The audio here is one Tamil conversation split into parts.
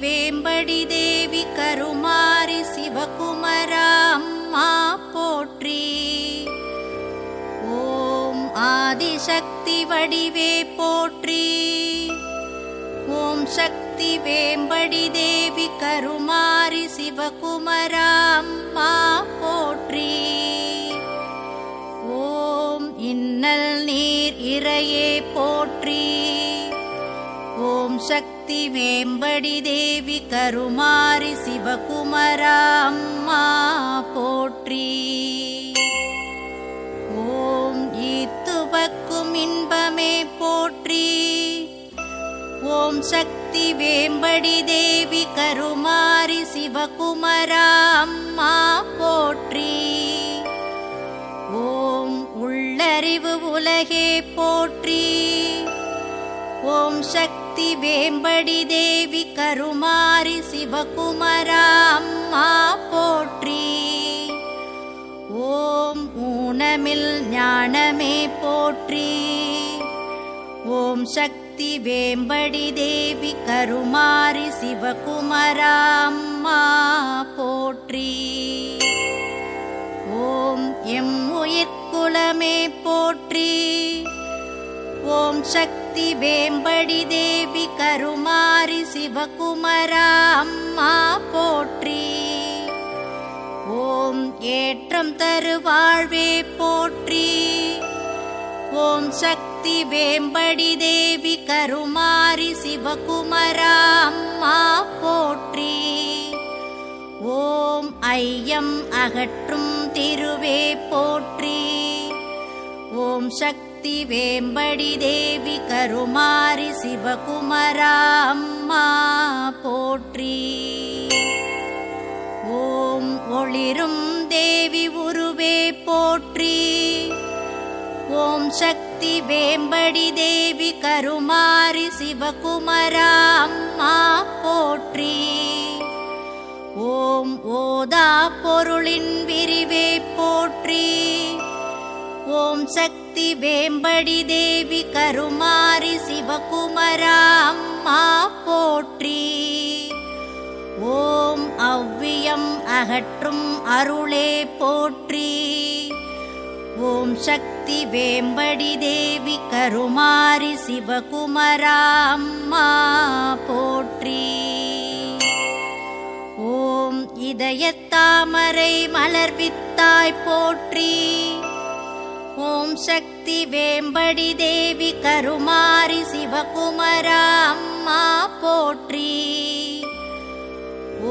வேம்படி தேவி கருமாரி சிவகுமரா அம்மா போற்றி. ஓம் ஆதிசக்தி வடிவே போற்றி. ஓம் சக்தி வேம்படி தேவி கருமாரி சிவகுமரா அம்மா போற்றி. ஓம் இன்னல் நீர் இறையே போற்றி. ஓம் சக்தி வேம்படி தேவி கருமாரி சிவகுமரா அம்மா போற்றி. ஓம் ஈத்துவக்கும் இன்பமே போற்றி. ஓம் சக்தி வேம்படி தேவி கருமாரி சிவகுமரா அம்மா போற்றி. ஓம் உள்ளறிவு உலகே போற்றி. ஓம் சக்தி வேம்படி தேவி கருமாரி சிவகுமரா அம்மா போற்றி. ஓம் ஊனமில் ஞானமே போற்றி. ஓம் சக்தி வேம்படி தேவி கருமாரி சிவகுமரா அம்மா போற்றி. ஓம் எம் உயிர்க்குலமே போற்றி. ஓம் சக்தி வேம்படி தேவி கருமாரி சிவகுமரா அம்மா போற்றி. ஓம் ஏற்றம் தரு வாழ்வே போற்றி. ஓம் சக்தி வேம்படி தேவி கருமாரி சிவகுமரா அம்மா போற்றி. ஓம் ஐயம் அகற்றும் திருவே போற்றி. ஓம் சக்தி வேம்படி தேவி கருமாரி சிவகுமரா அம்மா போற்றி. ஓம் ஒளிரும் தேவி உருவே போற்றி. ஓம் சக்தி வேம்படி தேவி கருமாரி சிவகுமரா அம்மா போற்றி. ஓம் ஓதா பொருளின் விரிவே போற்றி. ஓம் சக்தி வேம்படி தேவி கருமாரி சிவகுமரா அம்மா போற்றி. ஓம் அவ்வியம் அகற்றும் அருளே போற்றி. ஓம் சக்தி வேம்படி தேவி கருமாரி சிவகுமரா அம்மா போற்றி. ஓம் இதயத்தாமரை மலர்வித்தாய் போற்றி. ஓம் சக்தி வேம்படி தேவி கருமாரி சிவகுமரா அம்மா போற்றி.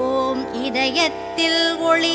ஓம் இதயத்தில் ஒளி